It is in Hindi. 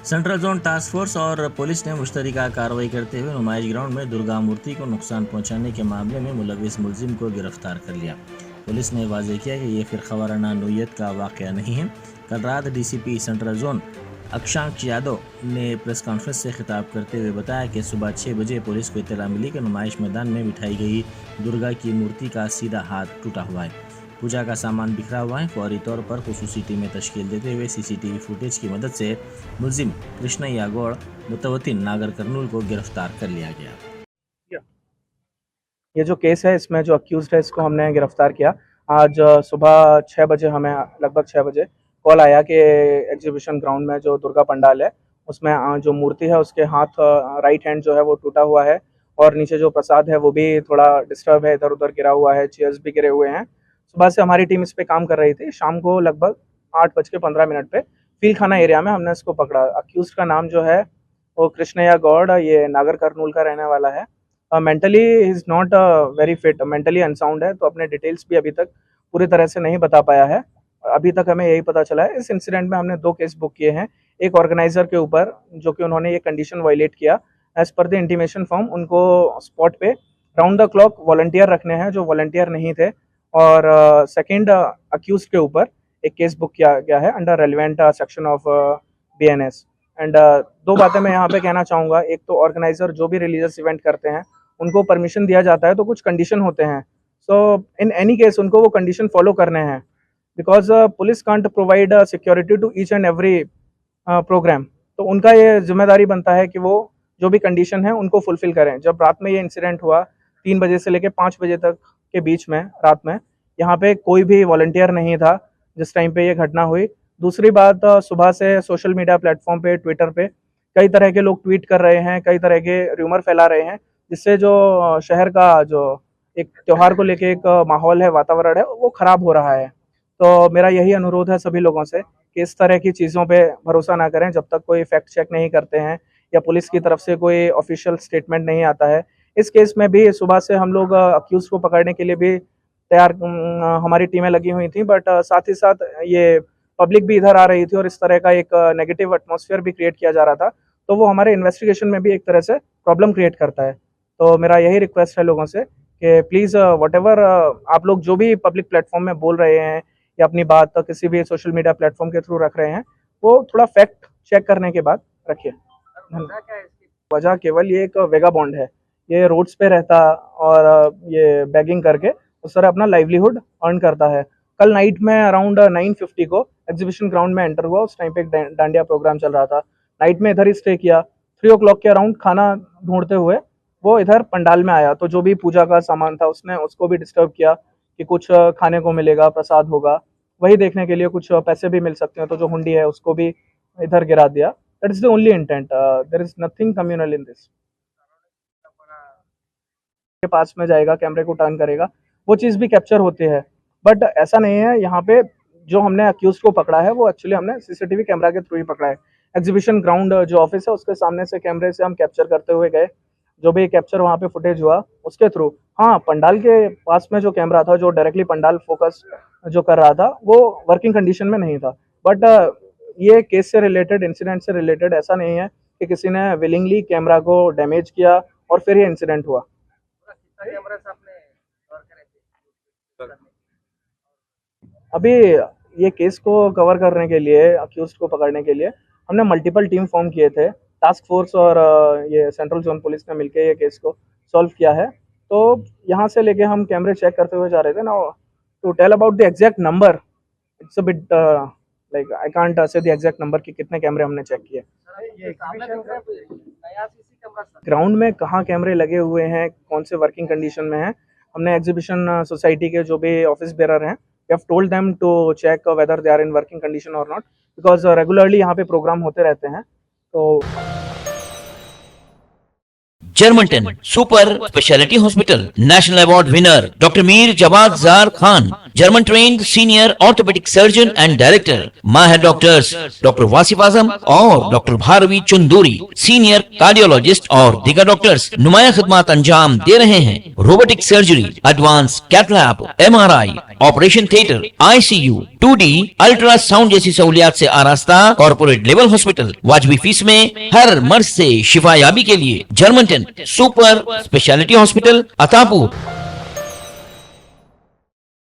सेंट्रल जोन टास्क फोर्स और पुलिस ने मुश्तरका कार्रवाई करते हुए नुमाइश ग्राउंड में दुर्गा मूर्ति को नुकसान पहुंचाने के मामले में मुलविस मुलजिम को गिरफ्तार कर लिया। पुलिस ने वाजे किया कि ये फिरका वाराना नोयत का वाक़या नहीं है। कल रात डीसीपी सेंट्रल जोन अक्षांक यादव ने प्रेस कॉन्फ्रेंस से खिताब करते हुए बताया कि सुबह 6 बजे पुलिस को इत्तला मिली कि नुमाइश मैदान में बिठाई गई दुर्गा की मूर्ति का सीधा हाथ टूटा हुआ है, पूजा का सामान बिखरा हुआ है। फौरी तौर पर खुसूसी टीमें तश्कील देते हुए सीसीटीवी फुटेज की मदद से मुलजिम कृष्णैया गौड़ मुतवतिन नागर कर्नूल को गिरफ्तार कर लिया गया। ये जो केस है इसमें जो अक्यूज्ड है इसको हमने गिरफ्तार किया। आज सुबह 6 बजे हमें लगभग 6 बजे कॉल आया कि एग्जीबिशन ग्राउंड में जो दुर्गा पंडाल है उसमें जो मूर्ति है उसके हाथ राइट हैंड जो है वो टूटा हुआ है और नीचे जो प्रसाद है वो भी थोड़ा डिस्टर्ब है, इधर उधर गिरा हुआ है, चेयर्स भी गिरे हुए हैं। सुबह से हमारी टीम इस पे काम कर रही थी। शाम को लगभग 8:15 पे फील खाना एरिया में हमने इसको पकड़ा। अक्यूज्ड का नाम जो है वो कृष्णैया गौड़, ये नागर कर्नूल का रहने वाला है। Mentally is not very fit, mentally unsound है, तो अपने डिटेल्स भी अभी तक पूरी तरह से नहीं बता पाया है। अभी तक हमें यही पता चला है। इस इंसिडेंट में हमने 2 केस बुक किए हैं। एक ऑर्गेनाइजर के ऊपर जो कि उन्होंने ये कंडीशन वायलेट किया, as per the intimation form उनको स्पॉट पे राउंड द क्लॉक वॉलंटियर रखने हैं जो वॉलंटियर नहीं थे। और सेकंड अक्यूज के ऊपर एक केस बुक किया गया है under relevant section of BNS। And 2 बातें मैं यहाँ पे कहना चाहूँगा। एक तो ऑर्गेनाइजर जो भी रिलीजियस इवेंट करते हैं उनको परमिशन दिया जाता है तो कुछ कंडीशन होते हैं। सो इन एनी केस उनको वो कंडीशन फॉलो करने हैं, because police can't provide security to each and every programme. तो उनका ये जिम्मेदारी बनता है कि वो जो भी कंडीशन है उनको फुलफिल करें। जब रात में ये इंसिडेंट हुआ 3 बजे से लेकर 5 बजे तक के बीच में रात में यहाँ पे कोई भी वॉलंटियर नहीं था जिस टाइम पे ये घटना हुई। दूसरी बात, सुबह से सोशल मीडिया प्लेटफॉर्म पे, ट्विटर पे कई तरह के लोग ट्वीट कर रहे हैं, कई तरह के र्यूमर फैला रहे हैं, जिससे जो शहर का जो एक त्योहार को लेके एक माहौल है, वातावरण है, वो खराब हो रहा है। तो मेरा यही अनुरोध है सभी लोगों से कि इस तरह की चीज़ों पे भरोसा ना करें जब तक कोई फैक्ट चेक नहीं करते हैं या पुलिस की तरफ से कोई ऑफिशियल स्टेटमेंट नहीं आता है। इस केस में भी सुबह से हम लोग अक्यूज को पकड़ने के लिए भी तैयार, हमारी टीमें लगी हुई थी, बट साथ ही साथ ये पब्लिक भी इधर आ रही थी और इस तरह का एक नेगेटिव एटमॉस्फेयर भी क्रिएट किया जा रहा था, तो वो हमारे इन्वेस्टिगेशन में भी एक तरह से प्रॉब्लम क्रिएट करता है। तो मेरा यही रिक्वेस्ट है लोगों से कि प्लीज़ व्हाटएवर आप लोग जो भी पब्लिक प्लेटफॉर्म में बोल रहे हैं या अपनी बात किसी भी सोशल मीडिया प्लेटफॉर्म के थ्रू रख रहे हैं, वो थोड़ा फैक्ट चेक करने के बाद रखिए। वजह केवल ये एक वेगाबॉन्ड है, ये रोड्स पे रहता और ये बैगिंग करके उस तरह अपना लाइवलीहुड अर्न करता है। कल नाइट में अराउंड 9:50 को एग्जीबिशन ग्राउंड में एंटर हुआ। उस टाइम पे एक डांडिया प्रोग्राम चल रहा था। नाइट में इधर ही स्टे किया। 3 o'clock के अराउंड खाना ढूंढते हुए वो इधर पंडाल में आया, तो जो भी पूजा का सामान था उसने उसको भी डिस्टर्ब किया कि कुछ खाने को मिलेगा, प्रसाद होगा, वही देखने के लिए कुछ पैसे भी मिल सकते हैं, तो जो हुंडी है उसको भी इधर गिरा दिया। That is the only intent, there is nothing communal in this. के पास में जाएगा, कैमरे को टर्न करेगा, वो चीज़ भी कैप्चर होती है। बट ऐसा नहीं है। यहाँ पे जो हमने अक्यूज को पकड़ा है वो एक्चुअली हमने सीसीटीवी कैमरा के थ्रू ही पकड़ा है। एग्जीबिशन ग्राउंड जो ऑफिस है उसके सामने से कैमरे से हम कैप्चर करते हुए गए, जो भी कैप्चर वहाँ पे फुटेज हुआ उसके थ्रू। हाँ, पंडाल के पास में जो कैमरा था जो डायरेक्टली पंडाल फोकस जो कर रहा था वो वर्किंग कंडीशन में नहीं था। बट ये केस से रिलेटेड, इंसिडेंट से रिलेटेड ऐसा नहीं है कि किसी ने विलिंगली कैमरा को डैमेज किया और फिर ये इंसिडेंट हुआ। अभी ये केस को कवर करने के लिए, अक्यूज को पकड़ने के लिए हमने मल्टीपल टीम फॉर्म किए थे। टास्क फोर्स और ये सेंट्रल जोन पुलिस ने मिलकर ये केस को सॉल्व किया है। तो यहाँ से लेके हम कैमरे चेक करते हुए जा रहे थे ना। To tell about the exact number, it's a bit like I can't say the exact number कि कितने कैमरे हमने चेक किए। ग्राउंड में कहाँ कैमरे लगे हुए हैं, कौन से वर्किंग कंडीशन में हैं, हमने एग्जीबिशन सोसाइटी के जो भी ऑफिस बेरर हैं, we have told them to check whether they are in working condition or not, because regularly यहाँ पे प्रोग्राम होते रहते हैं। तो German 10 super speciality hospital, national award winner doctor Mir Jawad Zar Khan, German trained senior orthopaedic surgeon and director, माहिर डॉक्टर्स डॉक्टर वासिफ आजम और doctor Bharavi Chunduri, senior cardiologist और दीगर डॉक्टर्स नुमाया खिदमत अंजाम दे रहे हैं। Robotic surgery, advance cath lab, MRI, operation theatre, ICU, 2D ultrasound जैसी सहूलियात से आरास्ता कॉर्पोरेट लेवल हॉस्पिटल। वाजबी फीस में हर मर्ज से शिफायाबी के लिए German 10 super speciality hospital, Attapur.